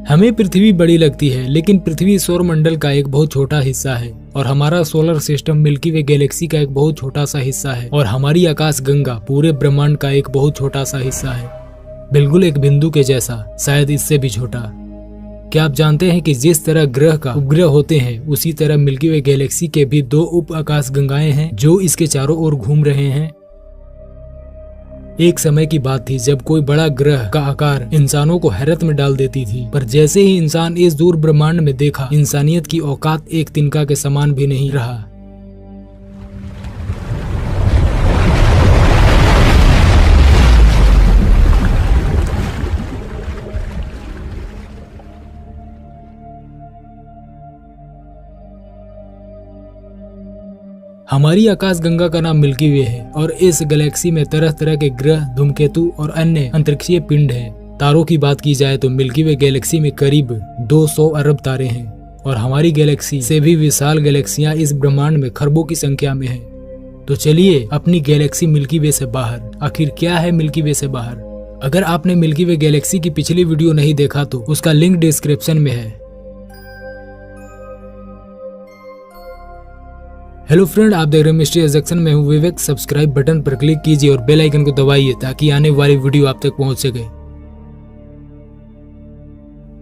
हमें पृथ्वी बड़ी लगती है, लेकिन पृथ्वी सौरमंडल का एक बहुत छोटा हिस्सा है और हमारा सोलर सिस्टम मिल्की वे गैलेक्सी का एक बहुत छोटा सा हिस्सा है और हमारी आकाश गंगा पूरे ब्रह्मांड का एक बहुत छोटा सा हिस्सा है, बिल्कुल एक बिंदु के जैसा, शायद इससे भी छोटा। क्या आप जानते हैं कि जिस तरह ग्रह का उपग्रह होते हैं, उसी तरह मिल्की वे गैलेक्सी के भी 2 उप आकाश गंगाएं हैं जो इसके चारों ओर घूम रहे हैं। एक समय की बात थी जब कोई बड़ा ग्रह का आकार इंसानों को हैरत में डाल देती थी, पर जैसे ही इंसान इस दूर ब्रह्मांड में देखा, इंसानियत की औकात एक तिनका के समान भी नहीं रहा। हमारी आकाश गंगा का नाम मिल्की वे है और इस गैलेक्सी में तरह तरह के ग्रह, धूमकेतु और अन्य अंतरिक्षीय पिंड हैं। तारों की बात की जाए तो मिल्की वे गैलेक्सी में करीब 200 अरब तारे हैं और हमारी गैलेक्सी से भी विशाल गैलेक्सियां इस ब्रह्मांड में खरबों की संख्या में हैं। तो चलिए अपनी गैलेक्सी मिल्की वे से बाहर, आखिर क्या है मिल्की वे से बाहर? अगर आपने मिल्की वे गैलेक्सी की पिछली वीडियो नहीं देखा तो उसका लिंक डिस्क्रिप्शन में है। हेलो फ्रेंड, आप देख रहे हैं मिस्ट्री जंक्शन में हूँ विवेक। सब्सक्राइब बटन पर क्लिक कीजिए और बेल आइकन को दबाइए ताकि आने वाली वीडियो आप तक पहुंच सके।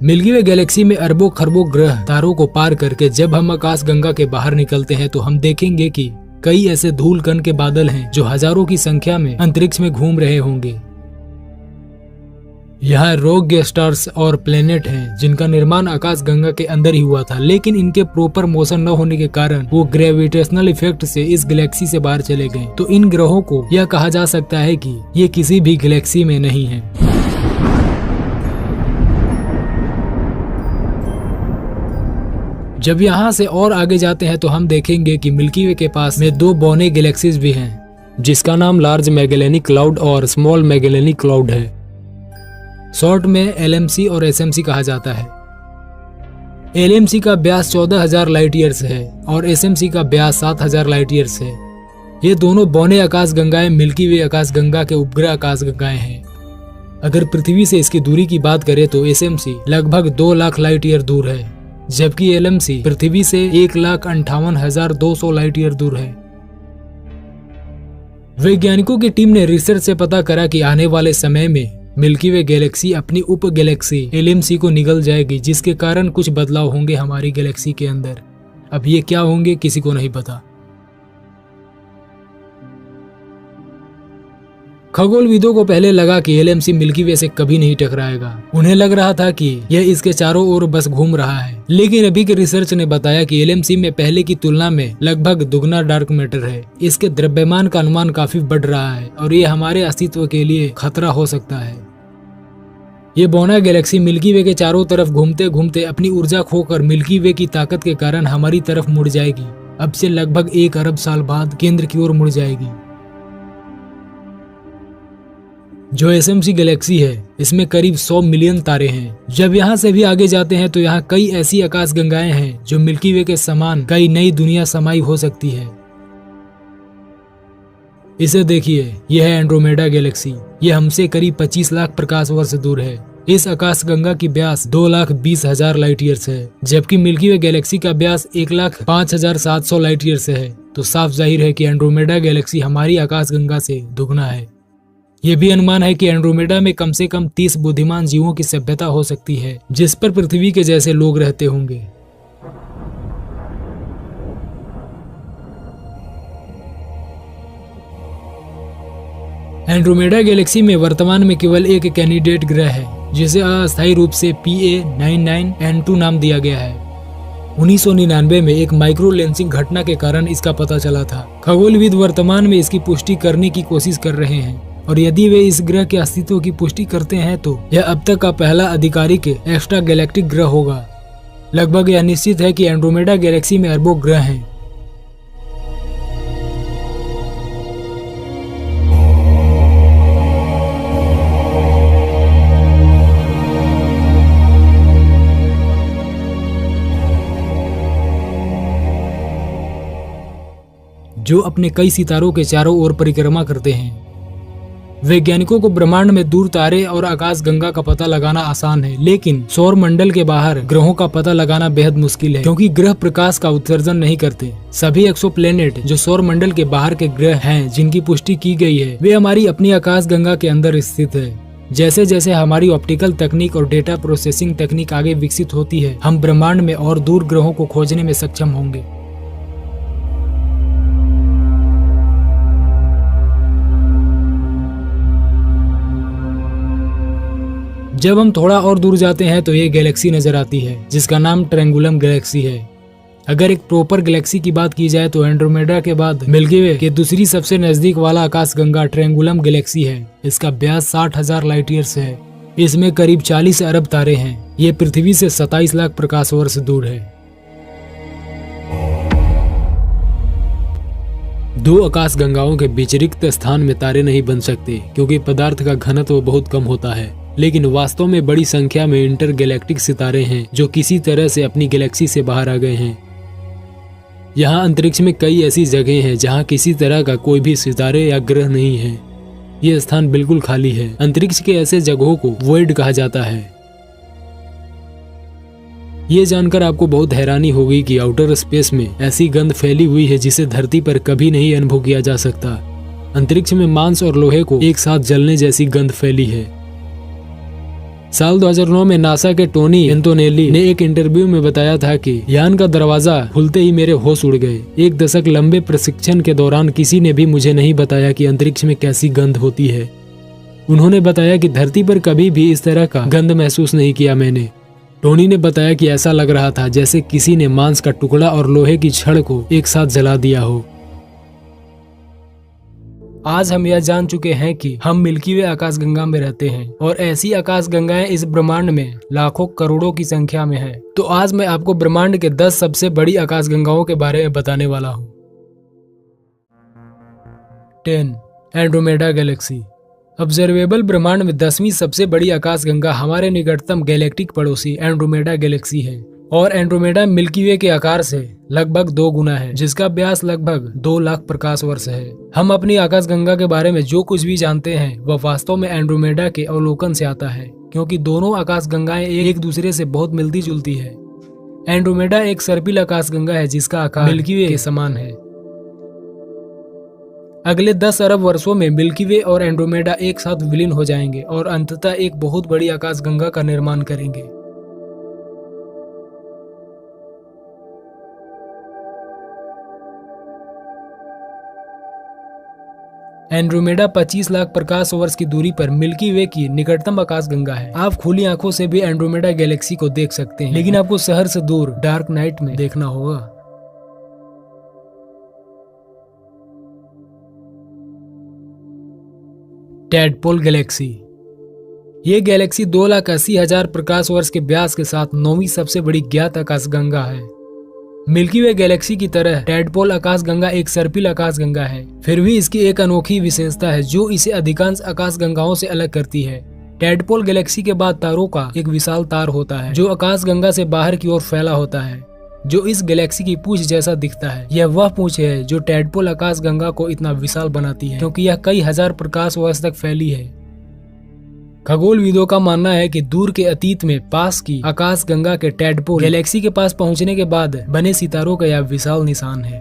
मिल्की वे गैलेक्सी में अरबों खरबों ग्रह तारों को पार करके जब हम आकाश गंगा के बाहर निकलते हैं तो हम देखेंगे कि कई ऐसे धूल कण के बादल हैं जो हजारों की संख्या में अंतरिक्ष में घूम रहे होंगे। यहाँ रॉक स्टार्स और प्लेनेट हैं जिनका निर्माण आकाश गंगा के अंदर ही हुआ था, लेकिन इनके प्रॉपर मोशन न होने के कारण वो ग्रेविटेशनल इफेक्ट से इस गैलेक्सी से बाहर चले गए। तो इन ग्रहों को यह कहा जा सकता है कि ये किसी भी गैलेक्सी में नहीं है। जब यहाँ से और आगे जाते हैं तो हम देखेंगे कि मिल्की वे के पास में 2 बौने गैलेक्सीज भी हैं, जिसका नाम लार्ज मैगेलेनिक क्लाउड और स्मॉल मैगेलेनिक क्लाउड है। शॉर्ट में LMC और SMC कहा जाता है। LMC का व्यास 14,000 लाइट ईयर्स है और SMC का व्यास 7,000 लाइट ईयर्स है। ये दोनों बौने आकाश गंगाएं मिल्की वे आकाश गंगा के उपग्रह आकाश गंगाएं हैं। अगर पृथ्वी से इसकी दूरी की बात करें तो SMC लगभग 2 लाख लाइट ईयर दूर है, जबकि LMC पृथ्वी से 1,58,200 लाइट ईयर दूर है। वैज्ञानिकों की टीम ने रिसर्च से पता करा कि आने वाले समय में मिल्की वे गैलेक्सी अपनी उप गैलेक्सी LMC को निगल जाएगी, जिसके कारण कुछ बदलाव होंगे हमारी गैलेक्सी के अंदर। अब ये क्या होंगे किसी को नहीं पता। खगोलविदों को पहले लगा कि LMC मिल्की वे से कभी नहीं टकराएगा। उन्हें लग रहा था कि यह इसके चारों ओर बस घूम रहा है, लेकिन अभी के रिसर्च ने बताया कि LMC में पहले की तुलना में लगभग दुगना डार्क मैटर है। इसके द्रव्यमान का अनुमान काफी बढ़ रहा है और ये हमारे अस्तित्व के लिए खतरा हो सकता है। ये बौना गैलेक्सी मिल्की वे के चारों तरफ घूमते घूमते अपनी ऊर्जा खोकर मिल्की वे की ताकत के कारण हमारी तरफ मुड़ जाएगी। अब से लगभग 1 अरब साल बाद केंद्र की ओर मुड़ जाएगी। जो SMC गैलेक्सी है, इसमें करीब 100 मिलियन तारे हैं। जब यहाँ से भी आगे जाते हैं तो यहाँ कई ऐसी आकाश गंगाएं हैं जो मिल्की वे के समान कई नई दुनिया समाई हो सकती है। इसे देखिए, यह है एंड्रोमेडा गैलेक्सी। यह हमसे करीब 25 लाख प्रकाश वर्ष दूर है। इस आकाश गंगा की व्यास 2,20,000 लाइट ईयर्स है, जबकि मिल्की वे गैलेक्सी का व्यास 1,05,700 लाइट ईयर्स है। तो साफ जाहिर है कि एंड्रोमेडा गैलेक्सी हमारी आकाश गंगा से दुगना है। ये भी अनुमान है कि एंड्रोमेडा में कम से कम 30 बुद्धिमान जीवों की सभ्यता हो सकती है, जिस पर पृथ्वी के जैसे लोग रहते होंगे। एंड्रोमेडा गैलेक्सी में वर्तमान में केवल एक कैंडिडेट ग्रह है, जिसे अस्थायी रूप से PA99N2 नाम दिया गया है। 1999 में एक माइक्रो लेंसिंग घटना के कारण इसका पता चला था। खगोलविद वर्तमान में इसकी पुष्टि करने की कोशिश कर रहे हैं और यदि वे इस ग्रह के अस्तित्व की पुष्टि करते हैं तो यह अब तक का पहला आधिकारिक एक्स्ट्रा गैलेक्टिक ग्रह होगा। लगभग यह निश्चित है कि एंड्रोमेडा गैलेक्सी में अरबों ग्रह हैं। जो अपने कई सितारों के चारों ओर परिक्रमा करते हैं। वैज्ञानिकों को ब्रह्मांड में दूर तारे और आकाशगंगा का पता लगाना आसान है, लेकिन सौर मंडल के बाहर ग्रहों का पता लगाना बेहद मुश्किल है, क्योंकि ग्रह प्रकाश का उत्सर्जन नहीं करते। सभी एक्सोप्लैनेट जो सौर मंडल के बाहर के ग्रह हैं, जिनकी पुष्टि की गई है, वे हमारी अपनी आकाशगंगा के अंदर स्थित है। जैसे जैसे हमारी ऑप्टिकल तकनीक और डेटा प्रोसेसिंग तकनीक आगे विकसित होती है, हम ब्रह्मांड में और दूर ग्रहों को खोजने में सक्षम होंगे। जब हम थोड़ा और दूर जाते हैं तो ये गैलेक्सी नजर आती है, जिसका नाम ट्रायंगुलम गैलेक्सी है। अगर एक प्रॉपर गैलेक्सी की बात की जाए तो एंड्रोमेडा के बाद मिल्की वे के दूसरी सबसे नजदीक वाला आकाशगंगा ट्रायंगुलम गैलेक्सी है। इसका व्यास 60,000 लाइट ईयर्स है। इसमें करीब 40 अरब तारे हैं। ये पृथ्वी से 27 लाख प्रकाश वर्ष दूर है। दो आकाशगंगाओं के बीच रिक्त स्थान में तारे नहीं बन सकते, क्योंकि पदार्थ का घनत्व बहुत कम होता है। लेकिन वास्तव में बड़ी संख्या में इंटरगैलेक्टिक सितारे हैं जो किसी तरह से अपनी गैलेक्सी से बाहर आ गए हैं। यहाँ अंतरिक्ष में कई ऐसी जगह हैं जहाँ किसी तरह का कोई भी सितारे या ग्रह नहीं है। ये स्थान बिल्कुल खाली है। अंतरिक्ष के ऐसे जगहों को वॉइड कहा जाता है। ये जानकर आपको बहुत हैरानी होगी कि आउटर स्पेस में ऐसी गंध फैली हुई है जिसे धरती पर कभी नहीं अनुभव किया जा सकता। अंतरिक्ष में मांस और लोहे को एक साथ जलने जैसी गंध फैली है। साल 2009 में नासा के टोनी एंटोनेली ने एक इंटरव्यू में बताया था कि यान का दरवाजा खुलते ही मेरे होश उड़ गए। 1 दशक लंबे प्रशिक्षण के दौरान किसी ने भी मुझे नहीं बताया कि अंतरिक्ष में कैसी गंध होती है। उन्होंने बताया कि धरती पर कभी भी इस तरह का गंध महसूस नहीं किया मैंने। टोनी ने बताया कि ऐसा लग रहा था जैसे किसी ने मांस का टुकड़ा और लोहे की छड़ को एक साथ जला दिया हो। आज हम यह जान चुके हैं कि हम मिल्की वे आकाशगंगा में रहते हैं और ऐसी आकाशगंगाएं इस ब्रह्मांड में लाखों करोड़ों की संख्या में है। तो आज मैं आपको ब्रह्मांड के 10 सबसे बड़ी आकाशगंगाओं के बारे में बताने वाला हूँ। 10. Andromeda Galaxy. ऑब्जर्वेबल ब्रह्मांड में 10वीं सबसे बड़ी आकाशगंगा हमारे निकटतम गैलेक्टिक पड़ोसी एंड्रोमेडा गैलेक्सी है। और एंड्रोमेडा मिल्की वे के आकार से लगभग 2 गुना है, जिसका व्यास लगभग 2 लाख प्रकाश वर्ष है। हम अपनी आकाशगंगा के बारे में जो कुछ भी जानते हैं वह वास्तव में एंड्रोमेडा के अवलोकन से आता है, क्योंकि दोनों आकाशगंगाएं एक दूसरे से बहुत मिलती जुलती है। एंड्रोमेडा एक सर्पिल आकाशगंगा है जिसका आकार मिल्की वे के समान है। अगले 10 अरब वर्षों में मिल्की वे और एंड्रोमेडा एक साथ विलीन हो जाएंगे और अंततः एक बहुत बड़ी आकाशगंगा का निर्माण करेंगे। एंड्रोमेडा 25 लाख प्रकाश वर्ष की दूरी पर मिल्की वे की निकटतम आकाशगंगा है। आप खुली आंखों से भी एंड्रोमेडा गैलेक्सी को देख सकते हैं, लेकिन आपको शहर से दूर डार्क नाइट में देखना होगा। Tadpole Galaxy. ये गैलेक्सी 2,80,000 प्रकाश वर्ष के व्यास के साथ 9वीं सबसे बड़ी ज्ञात आकाशगंगा है। मिल्की वे गैलेक्सी की तरह टैडपोल आकाशगंगा एक सर्पिल आकाशगंगा है। फिर भी इसकी एक अनोखी विशेषता है जो इसे अधिकांश आकाशगंगाओं से अलग करती है। टैडपोल गैलेक्सी के बाद तारों का एक विशाल तार होता है जो आकाशगंगा से बाहर की ओर फैला होता है, जो इस गैलेक्सी की पूंछ जैसा दिखता है। यह वह पूंछ है जो टैडपोल आकाशगंगा को इतना विशाल बनाती है, क्योंकि यह कई हजार प्रकाश वर्ष तक फैली है। खगोलविदों का मानना है कि दूर के अतीत में पास की आकाशगंगा के टैडपोल गैलेक्सी के पास पहुंचने के बाद बने सितारों का यह विशाल निशान है।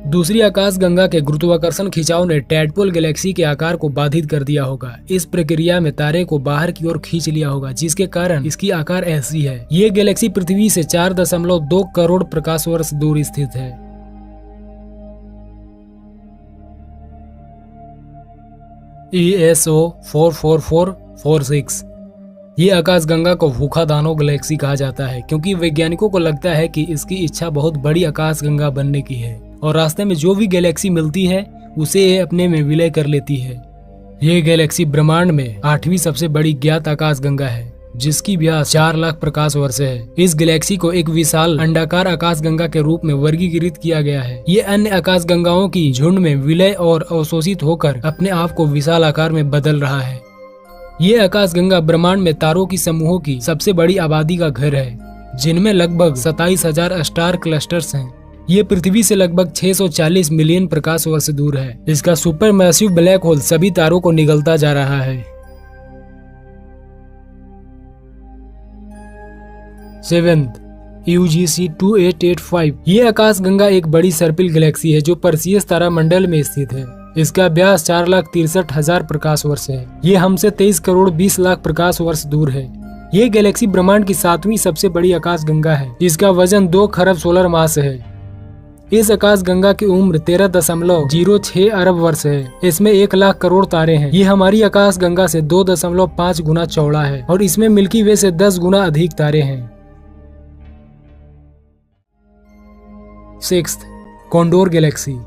दूसरी आकाशगंगा के गुरुत्वाकर्षण खिंचाव ने टैडपोल गैलेक्सी के आकार को बाधित कर दिया होगा। इस प्रक्रिया में तारे को बाहर की ओर खींच लिया होगा, जिसके कारण इसकी आकार ऐसी है। ये गैलेक्सी पृथ्वी से 4.2 करोड़ प्रकाश वर्ष दूर स्थित है। ESO 44446। ये आकाशगंगा को भूखा दानव गैलेक्सी कहा जाता है, क्योंकि वैज्ञानिकों को लगता है कि इसकी इच्छा बहुत बड़ी आकाशगंगा बनने की है और रास्ते में जो भी गैलेक्सी मिलती है उसे ये अपने में विलय कर लेती है। ये गैलेक्सी ब्रह्मांड में 8वीं सबसे बड़ी ज्ञात आकाशगंगा है, जिसकी व्यास 4 लाख प्रकाश वर्ष है। इस गैलेक्सी को एक विशाल अंडाकार आकाशगंगा के रूप में वर्गीकृत किया गया है। ये अन्य आकाशगंगाओं की झुंड में विलय और अवशोषित होकर अपने आप को विशाल आकार में बदल रहा है। ये आकाशगंगा ब्रह्मांड में तारों की समूहों की सबसे बड़ी आबादी का घर है, जिनमें लगभग 27,000 स्टार क्लस्टर्स हैं। ये पृथ्वी से लगभग 640 मिलियन प्रकाश वर्ष दूर है। इसका सुपर मैसिव ब्लैक होल सभी तारों को निगलता जा रहा है। 7th UGC 2885। ये आकाशगंगा एक बड़ी सर्पिल गैलेक्सी है जो परसियस तारामंडल में स्थित है। इसका व्यास 4,63,000 प्रकाश वर्ष है। ये हमसे 23 करोड़ 20 लाख प्रकाश वर्ष दूर है। ये गैलेक्सी ब्रह्मांड की 7वीं सबसे बड़ी आकाशगंगा है। इसका वजन 2 खरब सोलर मास है। इस आकाशगंगा की उम्र 13.06 अरब वर्ष है। इसमें 1 लाख करोड़ तारे हैं। ये हमारी आकाशगंगा से 2.5 गुना चौड़ा है और इसमें मिल्की वे से 10 गुना अधिक तारे हैं। 6th condor Galaxy.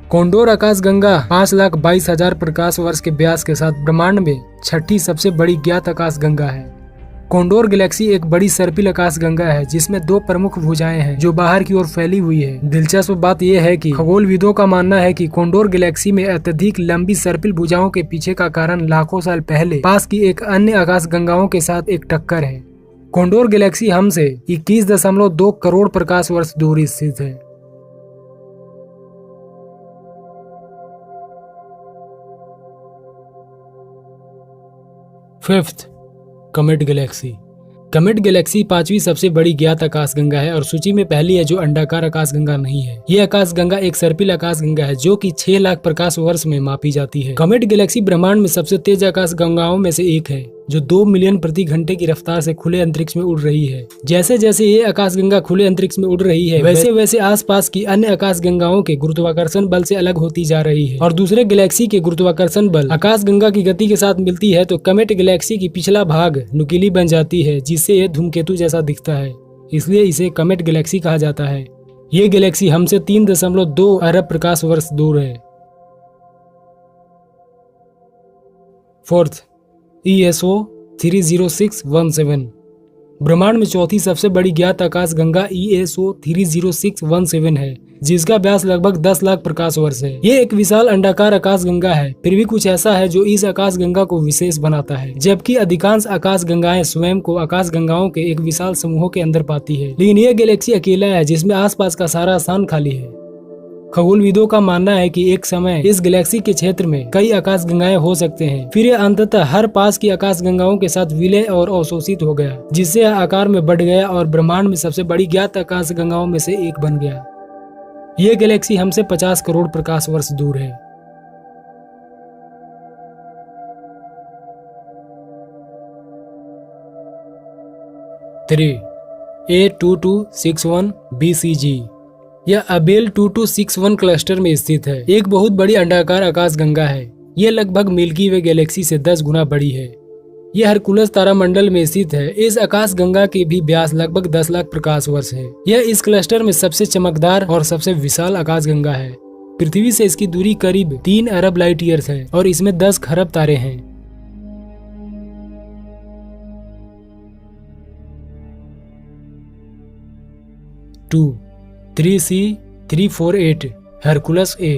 कॉन्डोर आकाशगंगा 5,22,000 प्रकाश वर्ष के व्यास के साथ ब्रह्मांड में 6ठी सबसे बड़ी ज्ञात आकाशगंगा है। कॉन्डोर गैलेक्सी एक बड़ी सर्पिल आकाशगंगा है जिसमें 2 प्रमुख भुजाएं हैं जो बाहर की ओर फैली हुई है। दिलचस्प बात यह है कि खगोलविदों का मानना है कि कॉन्डोर गैलेक्सी में अत्यधिक लंबी सर्पिल भुजाओं के पीछे का कारण लाखों साल पहले पास की एक अन्य आकाशगंगाओं के साथ एक टक्कर है। कॉन्डोर गैलेक्सी हमसे 21.2 करोड़ प्रकाश वर्ष दूर स्थित है। 5th comet Galaxy. Comet Galaxy 5वीं सबसे बड़ी ज्ञात आकाशगंगा है और सूची में पहली है जो अंडाकार आकाशगंगा नहीं है। ये आकाशगंगा एक सर्पिल आकाशगंगा है जो कि 6 लाख प्रकाश वर्ष में मापी जाती है। कॉमेट गैलेक्सी ब्रह्मांड में सबसे तेज आकाशगंगाओं में से एक है जो 2 मिलियन प्रति घंटे की रफ्तार से खुले अंतरिक्ष में उड़ रही है। जैसे जैसे ये आकाशगंगा खुले अंतरिक्ष में उड़ रही है वैसे वैसे आसपास की अन्य आकाशगंगाओं के गुरुत्वाकर्षण बल से अलग होती जा रही है और दूसरे गैलेक्सी के गुरुत्वाकर्षण बल आकाशगंगा की गति के साथ मिलती है तो कॉमेट गैलेक्सी की पिछला भाग नुकीली बन जाती है जिससे यह धूमकेतु जैसा दिखता है। इसलिए इसे कॉमेट गैलेक्सी कहा जाता है। ये गैलेक्सी हमसे 3.2 अरब प्रकाश वर्ष दूर है। 4th ESO 30617। ब्रह्मांड में 4थी सबसे बड़ी ज्ञात आकाशगंगा ESO 30617 है जिसका व्यास लगभग 10 लाख प्रकाश वर्ष है। ये एक विशाल अंडाकार आकाशगंगा है। फिर भी कुछ ऐसा है जो इस आकाशगंगा को विशेष बनाता है। जबकि अधिकांश आकाशगंगाएं स्वयं को आकाशगंगाओं के एक विशाल समूह के अंदर पाती है, लेकिन यह गैलेक्सी अकेला है जिसमें आसपास का सारा स्थान खाली है। खगोलविदों का मानना है कि एक समय इस गैलेक्सी के क्षेत्र में कई आकाशगंगाएं हो सकते हैं। फिर यह अंततः हर पास की आकाशगंगाओं के साथ विलय और अवशोषित हो गया जिससे यह आकार में बढ़ गया और ब्रह्मांड में सबसे बड़ी ज्ञात आकाशगंगाओं में से एक बन गया। यह गैलेक्सी हमसे 50 करोड़ प्रकाश वर्ष दूर है। 3 A2261 BCG। यह अबेल 2261 क्लस्टर में स्थित है। एक बहुत बड़ी अंडाकार आकाशगंगा है। यह लगभग मिल्की वे गैलेक्सी से 10 गुना बड़ी है। यह हरकुलस तारामंडल में स्थित है। इस आकाशगंगा की भी व्यास लगभग 10 लाख प्रकाश वर्ष है। यह इस क्लस्टर में सबसे चमकदार और सबसे विशाल आकाशगंगा है। पृथ्वी से इसकी दूरी करीब 3 अरब लाइट ईयर्स है और इसमें 10 खरब तारे हैं। 2 3C348 हरकुलस A।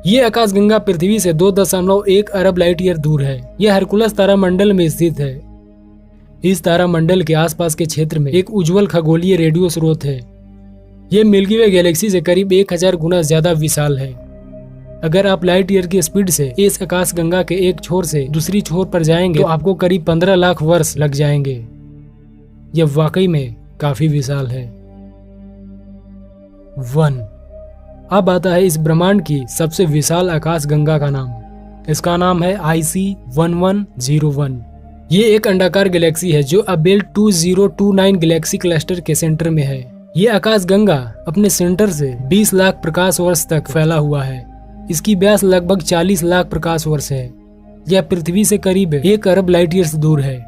ये आकाशगंगा पृथ्वी से 2.1 अरब लाइट ईयर दूर है। यह हरकुलस तारामंडल में स्थित है। इस तारामंडल के आसपास के क्षेत्र में एक उज्जवल खगोलीय रेडियो स्रोत है। यह मिल्की वे गैलेक्सी से करीब 1000 गुना ज्यादा विशाल है। अगर आप लाइट ईयर की स्पीड से इस आकाशगंगा के एक छोर से दूसरी छोर पर जाएंगे तो आपको करीब 15 लाख वर्ष लग जाएंगे। यह वाकई में काफी विशाल है। 1 अब आता है इस ब्रह्मांड की सबसे विशाल आकाशगंगा का नाम। इसका नाम है IC1101। ये एक अंडाकार गैलेक्सी है जो अबेल 2029 गैलेक्सी क्लस्टर के सेंटर में है। ये आकाशगंगा अपने सेंटर से 20 लाख प्रकाश वर्ष तक फैला हुआ है। इसकी व्यास लगभग 40 लाख प्रकाश वर्ष है। यह पृथ्वी से करीब 1 अरब लाइट ईयर्स दूर है।